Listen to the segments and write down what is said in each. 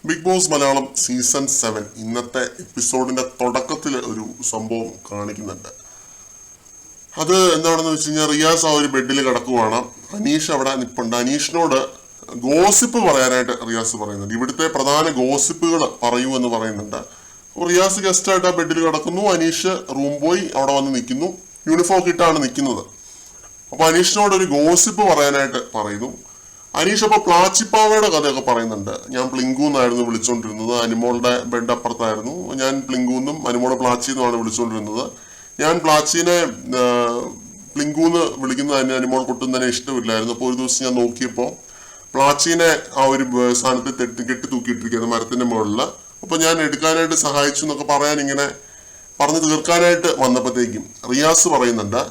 Big boss Malayalam season 7 ഇന്നത്തെ എപ്പിസോഡിന്റെ തുടക്കത്തിൽ ഒരു സംഭവം കാണിക്കുന്നുണ്ട്. അത് എന്താണെന്ന് വെച്ച് കഴിഞ്ഞാൽ, റിയാസ് ആ ഒരു ബെഡിൽ കിടക്കുവാണ്. അനീഷ് അവിടെ നിൽപ്പുണ്ട്. അനീഷിനോട് ഗോസിപ്പ് പറയാനായിട്ട് റിയാസ് പറയുന്നുണ്ട്. ഇവിടുത്തെ പ്രധാന ഗോസിപ്പുകൾ പറയൂ എന്ന് പറയുന്നുണ്ട്. അപ്പോൾ റിയാസ് ഗസ്റ്റായിട്ട് ആ ബെഡിൽ കിടക്കുന്നു. അനീഷ് റൂം പോയി അവിടെ വന്ന് നിൽക്കുന്നു. യൂണിഫോം ഇട്ടാണ് നിൽക്കുന്നത്. അപ്പോൾ അനീഷിനോട് ഒരു ഗോസിപ്പ് പറയാനായിട്ട് പറയുന്നു. അനീഷ് അപ്പോൾ പ്ലാച്ചിപ്പാവയുടെ കഥയൊക്കെ പറയുന്നുണ്ട്. ഞാൻ പ്ലിങ്കു എന്നായിരുന്നു വിളിച്ചുകൊണ്ടിരുന്നത്, അനുമോളുടെ ബെഡ് അപ്പുറത്തായിരുന്നു. ഞാൻ പ്ലിങ്കുന്നും അനുമോളെ പ്ലാച്ചി എന്നുമാണ് വിളിച്ചുകൊണ്ടിരുന്നത്. ഞാൻ പ്ലാച്ചീനെ പ്ലിങ്കുന്ന് വിളിക്കുന്നത് അനുമോൾ കൊട്ടും തന്നെ ഇഷ്ടമില്ലായിരുന്നു. അപ്പോൾ ഒരു ദിവസം ഞാൻ നോക്കിയപ്പോൾ പ്ലാച്ചീനെ ആ ഒരു സ്ഥാനത്ത് കെട്ടി തൂക്കിയിട്ടിരിക്കുന്നത് മരത്തിന്റെ മുകളിൽ. അപ്പോൾ ഞാൻ എടുക്കാനായിട്ട് സഹായിച്ചു എന്നൊക്കെ പറയാൻ ഇങ്ങനെ പറഞ്ഞു തീർക്കാനായിട്ട് വന്നപ്പോഴത്തേക്കും റിയാസ് പറയുന്നുണ്ട്,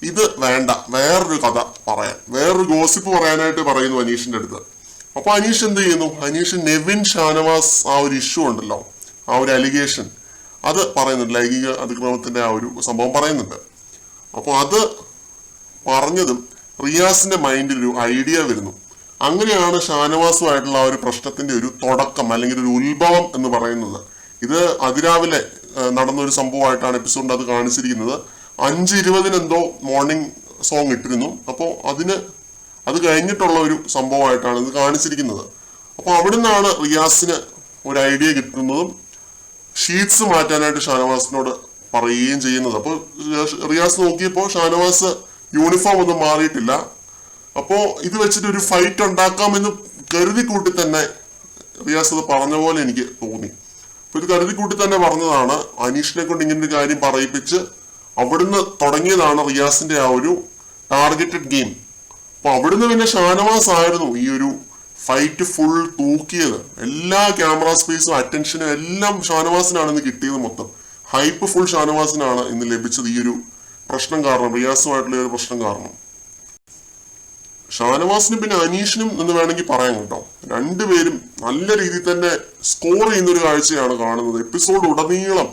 ഇത് വേണ്ട, വേറൊരു കഥ പറയാൻ, വേറൊരു ഗോസിപ്പ് പറയാനായിട്ട് പറയുന്നു അനീഷിന്റെ അടുത്ത്. അപ്പൊ അനീഷ് എന്ത് ചെയ്യുന്നു? അനീഷ് നെവിൻ ഷാനവാസ് ആ ഒരു ഇഷ്യൂ ഉണ്ടല്ലോ, ആ ഒരു അലിഗേഷൻ, അത് പറയുന്നുണ്ട്. ലൈംഗിക അതിക്രമത്തിന്റെ ആ ഒരു സംഭവം പറയുന്നുണ്ട്. അപ്പൊ അത് പറഞ്ഞതും റിയാസിന്റെ മൈൻഡിൽ ഒരു ഐഡിയ വരുന്നു. അങ്ങനെയാണ് ഷാനവാസുമായിട്ടുള്ള ആ ഒരു പ്രശ്നത്തിന്റെ ഒരു തുടക്കം അല്ലെങ്കിൽ ഒരു ഉത്ഭവം എന്ന് പറയുന്നത്. ഇത് അതിരാവിലെ നടന്നൊരു സംഭവമായിട്ടാണ് എപ്പിസോഡിൽ അത് കാണിച്ചിരിക്കുന്നത്. 5:20 എന്തോ മോർണിംഗ് സോങ് ഇട്ടിരുന്നു. അപ്പോൾ അത് കഴിഞ്ഞിട്ടുള്ള ഒരു സംഭവമായിട്ടാണ് ഇത് കാണിച്ചിരിക്കുന്നത്. അപ്പോൾ അവിടെ നിന്നാണ് റിയാസിന് ഒരു ഐഡിയ കിട്ടുന്നതും ഷീറ്റ്സ് മാറ്റാനായിട്ട് ഷാനവാസിനോട് പറയുകയും ചെയ്യുന്നത്. അപ്പോൾ റിയാസ് നോക്കിയപ്പോൾ ഷാനവാസ് യൂണിഫോം ഒന്നും മാറിയിട്ടില്ല. അപ്പോൾ ഇത് വെച്ചിട്ട് ഒരു ഫൈറ്റ് ഉണ്ടാക്കാമെന്ന് കരുതി കൂട്ടി തന്നെ റിയാസ് അത് പറഞ്ഞ പോലെ എനിക്ക് തോന്നി. അപ്പോൾ ഇത് കരുതി കൂട്ടി തന്നെ പറഞ്ഞതാണ്. അനീഷിനെ കൊണ്ട് ഇങ്ങനൊരു കാര്യം പറയിപ്പിച്ച് അവിടുന്ന് തുടങ്ങിയതാണ് റിയാസിന്റെ ആ ഒരു ടാർഗറ്റഡ് ഗെയിം. അപ്പൊ അവിടുന്ന് പിന്നെ ഷാനവാസ് ആയിരുന്നു ഈ ഒരു ഫൈറ്റ് ഫുൾ തൂക്കിയത്. എല്ലാ ക്യാമറ സ്പേസും അറ്റൻഷനും എല്ലാം ഷാനവാസിനാണ് ഇന്ന് കിട്ടിയത്. മൊത്തം ഹൈപ്പ് ഫുൾ ഷാനവാസിനാണ് ഇന്ന് ലഭിച്ചത്. ഈ ഒരു പ്രശ്നം കാരണം, റിയാസുമായിട്ടുള്ള ഒരു പ്രശ്നം കാരണം. ഷാനവാസിനും പിന്നെ അനീഷിനും എന്ന് വേണമെങ്കിൽ പറയാം കേട്ടോ. രണ്ടുപേരും നല്ല രീതിയിൽ തന്നെ സ്കോർ ചെയ്യുന്ന ഒരു കാഴ്ചയാണ് കാണുന്നത്. എപ്പിസോഡ് ഉടനീളം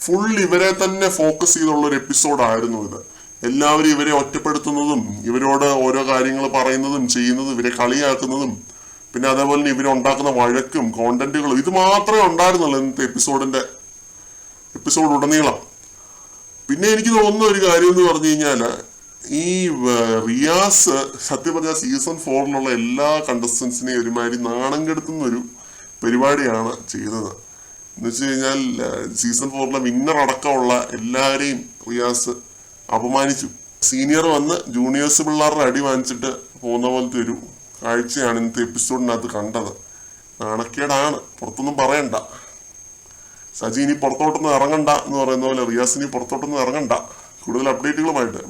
ഫുൾ ഇവരെ തന്നെ ഫോക്കസ് ചെയ്തുള്ള ഒരു എപ്പിസോഡായിരുന്നു ഇത്. എല്ലാവരും ഇവരെ ഒറ്റപ്പെടുത്തുന്നതും ഇവരോട് ഓരോ കാര്യങ്ങൾ പറയുന്നതും ചെയ്യുന്നതും ഇവരെ കളിയാക്കുന്നതും പിന്നെ അതേപോലെ തന്നെ ഇവരുണ്ടാക്കുന്ന വഴക്കും കോണ്ടന്റുകളും ഇത് മാത്രമേ ഉണ്ടായിരുന്നുള്ളൂ ഇന്നത്തെ എപ്പിസോഡ് ഉടനീളം. പിന്നെ എനിക്ക് തോന്നുന്ന ഒരു കാര്യം എന്ന് പറഞ്ഞു കഴിഞ്ഞാല്, ഈ റിയാസ് സത്യം പറഞ്ഞ സീസൺ 4 എല്ലാ കണ്ടസ്റ്റൻസിനെയും ഒരുമാതിരി നാണം കെടുത്തുന്ന ഒരു പരിപാടിയാണ് ചെയ്തത്. എന്ന് വെച്ച് കഴിഞ്ഞാൽ സീസൺ 4 വിന്നർ അടക്കമുള്ള എല്ലാവരെയും റിയാസ് അപമാനിച്ചു. സീനിയർ വന്ന് ജൂനിയേഴ്സ് പിള്ളേരുടെ അടി വാങ്ങിച്ചിട്ട് പോകുന്ന പോലത്തെ ഒരു കാഴ്ചയാണ് ഇന്നത്തെ എപ്പിസോഡിനകത്ത് കണ്ടത്. നാണക്കേടാണ്, പുറത്തൊന്നും പറയണ്ട. സജി ഇനി പുറത്തോട്ടൊന്നും ഇറങ്ങണ്ട എന്ന് പറയുന്ന പോലെ റിയാസ് ഇനി പുറത്തോട്ടൊന്നും ഇറങ്ങണ്ട. കൂടുതൽ അപ്ഡേറ്റുകളുമായിട്ട്